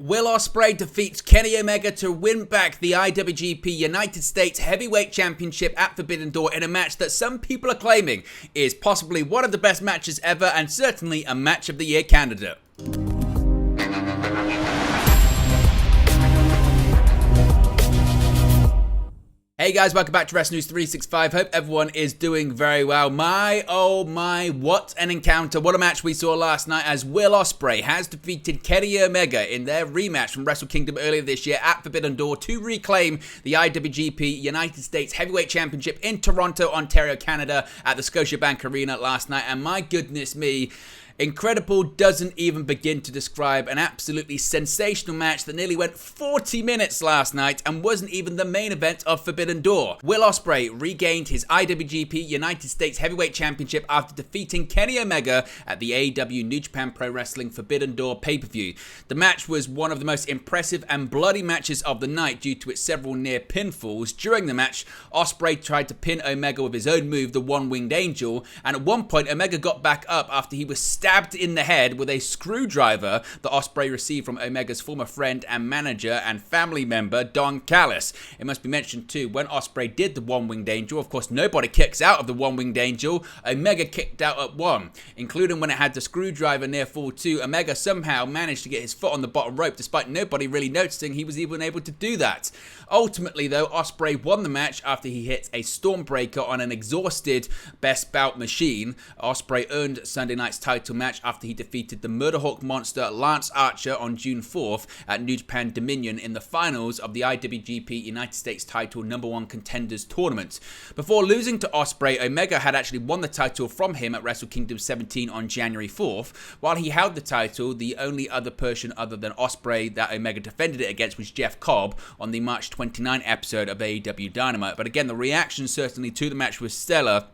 Will Ospreay defeats Kenny Omega to win back the IWGP United States Heavyweight Championship at Forbidden Door in a match that some people are claiming is possibly one of the best matches ever and certainly a Match of the Year candidate. Hey guys, welcome back to Wrestling News 365. Hope everyone is doing very well. My, oh my, what an encounter. What a match we saw last night as Will Ospreay has defeated Kenny Omega in their rematch from Wrestle Kingdom earlier this year at Forbidden Door to reclaim the IWGP United States Heavyweight Championship in Toronto, Ontario, Canada at the Scotiabank Arena last night. And my goodness me, incredible doesn't even begin to describe an absolutely sensational match that nearly went 40 minutes last night and wasn't even the main event of Forbidden Door. Will Ospreay regained his IWGP United States Heavyweight Championship after defeating Kenny Omega at the AEW New Japan Pro Wrestling Forbidden Door pay-per-view. The match was one of the most impressive and bloody matches of the night due to its several near pinfalls. During the match, Ospreay tried to pin Omega with his own move, the One-Winged Angel, and at one point Omega got back up after he was stabbed in the head with a screwdriver that Ospreay received from Omega's former friend and manager and family member, Don Callis. It must be mentioned too, when Ospreay did the One-Winged Angel, of course nobody kicks out of the One-Winged Angel. Omega kicked out at one, including when it had the screwdriver near fall two. Omega somehow managed to get his foot on the bottom rope despite nobody really noticing he was even able to do that. Ultimately though, Ospreay won the match after he hit a Stormbreaker on an exhausted Best Bout machine. Ospreay earned Sunday night's title match after he defeated the Murderhawk monster Lance Archer on June 4th at New Japan Dominion in the finals of the IWGP United States title number 1 contenders tournament. Before losing to Ospreay, Omega had actually won the title from him at Wrestle Kingdom 17 on January 4th. While he held the title, the only other person other than Ospreay that Omega defended it against was Jeff Cobb on the March 29 episode of AEW Dynamite. But again, the reaction certainly to the match was stellar,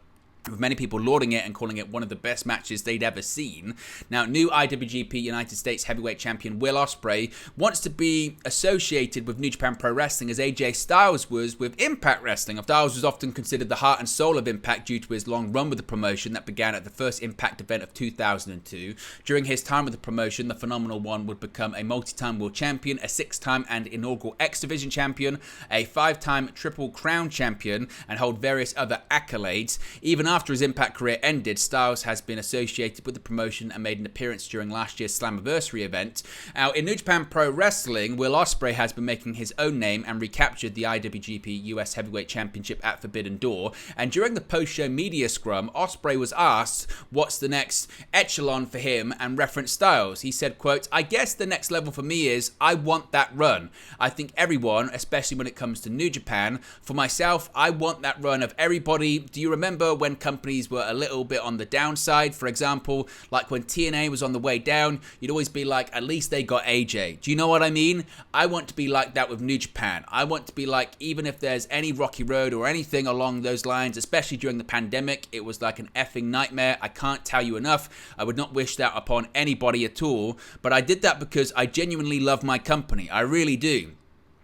with many people lauding it and calling it one of the best matches they'd ever seen. Now, new IWGP United States Heavyweight Champion Will Ospreay wants to be associated with New Japan Pro Wrestling as AJ Styles was with Impact Wrestling. Styles was often considered the heart and soul of Impact due to his long run with the promotion that began at the first Impact event of 2002. During his time with the promotion, the Phenomenal One would become a multi-time world champion, a 6-time and inaugural X Division champion, a 5-time Triple Crown champion, and hold various other accolades. Even after his Impact career ended, Styles has been associated with the promotion and made an appearance during last year's Slammiversary event. Now, in New Japan Pro Wrestling, Will Ospreay has been making his own name and recaptured the IWGP US Heavyweight Championship at Forbidden Door. And during the post-show media scrum, Ospreay was asked what's the next echelon for him and referenced Styles. He said, quote, "I guess the next level for me is I want that run. I think everyone, especially when it comes to New Japan, for myself, I want that run of everybody. Do you remember when companies were a little bit on the downside? For example, like when TNA was on the way down, you'd always be like, at least they got AJ. Do you know what I mean? I want to be like that with New Japan. I want to be like, even if there's any rocky road or anything along those lines, especially during the pandemic, it was like an effing nightmare. I can't tell you enough. I would not wish that upon anybody at all, but I did that because I genuinely love my company. I really do.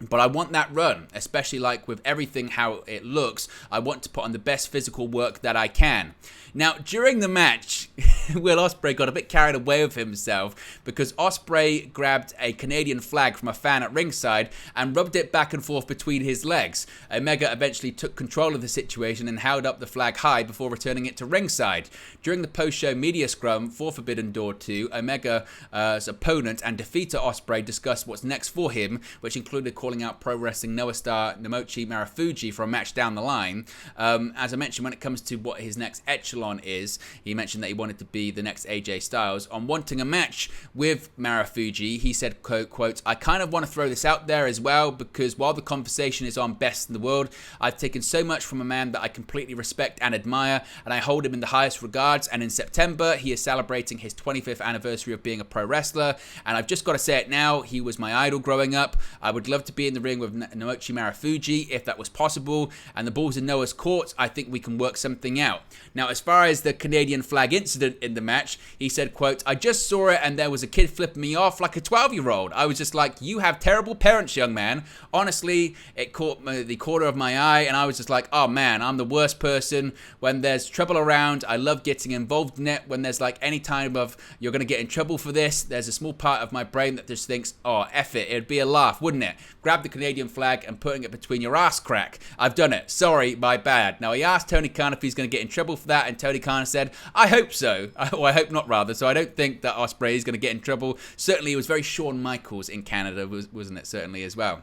But I want that run, especially like with everything how it looks. I want to put on the best physical work that I can." Now, during the match, Will Ospreay got a bit carried away with himself because Ospreay grabbed a Canadian flag from a fan at ringside and rubbed it back and forth between his legs. Omega eventually took control of the situation and held up the flag high before returning it to ringside. During the post-show media scrum for Forbidden Door 2, Omega's opponent and defeater Ospreay discussed what's next for him, which included calling out Pro Wrestling Noah star Namochi Marufuji for a match down the line. As I mentioned, when it comes to what his next echelon is, he mentioned that he wanted to be the next AJ Styles. On wanting a match with Marufuji, he said, quote, "I kind of want to throw this out there as well because while the conversation is on best in the world, I've taken so much from a man that I completely respect and admire, and I hold him in the highest regards, and in September, he is celebrating his 25th anniversary of being a pro wrestler, and I've just got to say it now, he was my idol growing up. I would love to be in the ring with Naoki Marufuji if that was possible, and the ball's in Noah's court. I think we can work something out. Now, as far as the Canadian flag incident in the match, he said, quote, I just saw it and there was a kid flipping me off like a 12-year-old. I was just like, you have terrible parents, young man. Honestly, it caught the corner of my eye, and I was just like, oh man, I'm the worst person. When there's trouble around, I love getting involved in it. When there's like any time of you're going to get in trouble for this, there's a small part of my brain that just thinks, oh, F it, it'd be a laugh, wouldn't it? Grab the Canadian flag and putting it between your ass crack. I've done it. Sorry, my bad. Now, he asked Tony Khan if he's going to get in trouble for that, and Tony Khan said, I hope so. Or I hope not, rather. So I don't think that Ospreay is going to get in trouble. Certainly, it was very Shawn Michaels in Canada, wasn't it? Certainly as well.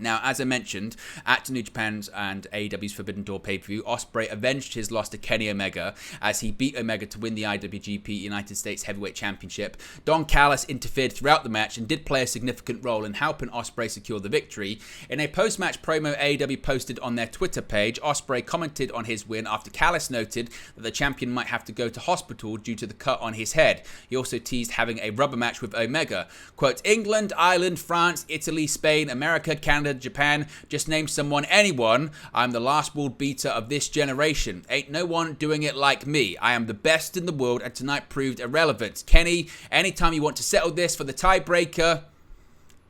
Now, as I mentioned, at New Japan's and AEW's Forbidden Door pay-per-view, Ospreay avenged his loss to Kenny Omega as he beat Omega to win the IWGP United States Heavyweight Championship. Don Callis interfered throughout the match and did play a significant role in helping Ospreay secure the victory. In a post-match promo AEW posted on their Twitter page, Ospreay commented on his win after Callis noted that the champion might have to go to hospital due to the cut on his head. He also teased having a rubber match with Omega. Quote, England, Ireland, France, Italy, Spain, America, Canada, Japan, just name someone, anyone. I'm the last world beater of this generation. Ain't no one doing it like me. I am the best in the world, and tonight proved irrelevant. Kenny, anytime you want to settle this for the tiebreaker,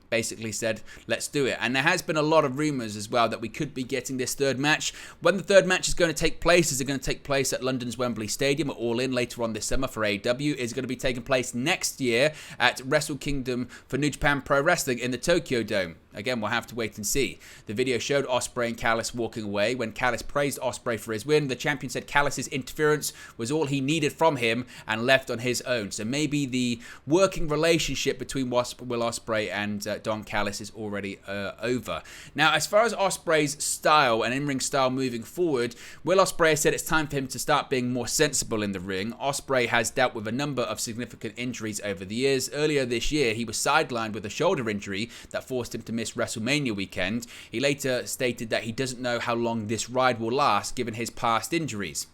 basically said, let's do it. And there has been a lot of rumors as well that we could be getting this third match. When the third match is going to take place, is it going to take place at London's Wembley Stadium or All In later on this summer for AEW? Is it going to be taking place next year at Wrestle Kingdom for New Japan Pro Wrestling in the Tokyo Dome? Again, we'll have to wait and see. The video showed Ospreay and Callis walking away. When Callis praised Ospreay for his win, the champion said Callis' interference was all he needed from him and left on his own. So maybe the working relationship between Will Ospreay and Don Callis is already over. Now, as far as Ospreay's style and in-ring style moving forward, Will Ospreay said it's time for him to start being more sensible in the ring. Ospreay has dealt with a number of significant injuries over the years. Earlier this year, he was sidelined with a shoulder injury that forced him to miss WrestleMania weekend. He later stated that he doesn't know how long this ride will last given his past injuries.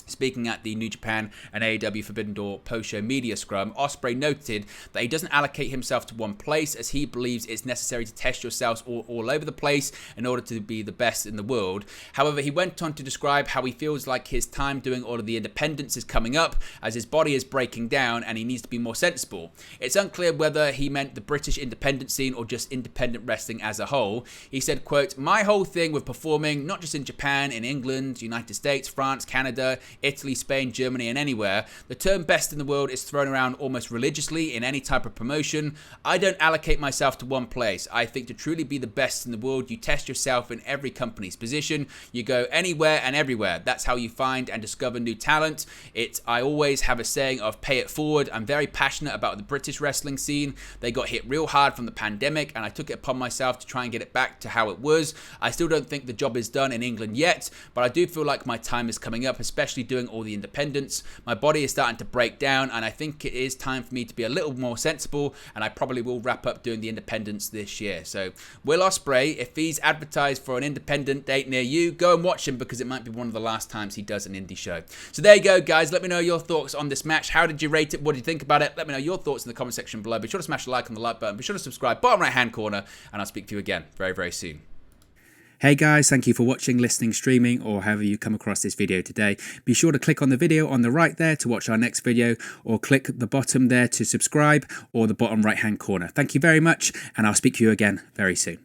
Speaking at the New Japan and AEW Forbidden Door post-show media scrum, Ospreay noted that he doesn't allocate himself to one place as he believes it's necessary to test yourselves all over the place in order to be the best in the world. However, he went on to describe how he feels like his time doing all of the independents is coming up as his body is breaking down and he needs to be more sensible. It's unclear whether he meant the British independent scene or just independent wrestling as a whole. He said, quote, my whole thing with performing, not just in Japan, in England, United States, France, Canada, Italy, Spain, Germany, and anywhere, the term best in the world is thrown around almost religiously in any type of promotion. I don't allocate myself to one place. I think to truly be the best in the world, you test yourself in every company's position. You go anywhere and everywhere. That's how you find and discover new talent. I always have a saying of pay it forward. I'm very passionate about the British wrestling scene. They got hit real hard from the pandemic, and I took it upon myself to try and get it back to how it was. I still don't think the job is done in England yet, but I do feel like my time is coming up, especially doing all the independents. My body is starting to break down, and I think it is time for me to be a little more sensible, and I probably will wrap up doing the independents this year. So Will Ospreay, if he's advertised for an independent date near you, go and watch him because it might be one of the last times he does an indie show. So there you go, guys. Let me know your thoughts on this match. How did you rate it? What do you think about it? Let me know your thoughts in the comment section below. Be sure to smash the like on the like button. Be sure to subscribe, bottom right hand corner, and I'll speak to you again very, very soon. Hey guys, thank you for watching, listening, streaming, or however you come across this video today. Be sure to click on the video on the right there to watch our next video, or click the bottom there to subscribe, or the bottom right hand corner. Thank you very much, and I'll speak to you again very soon.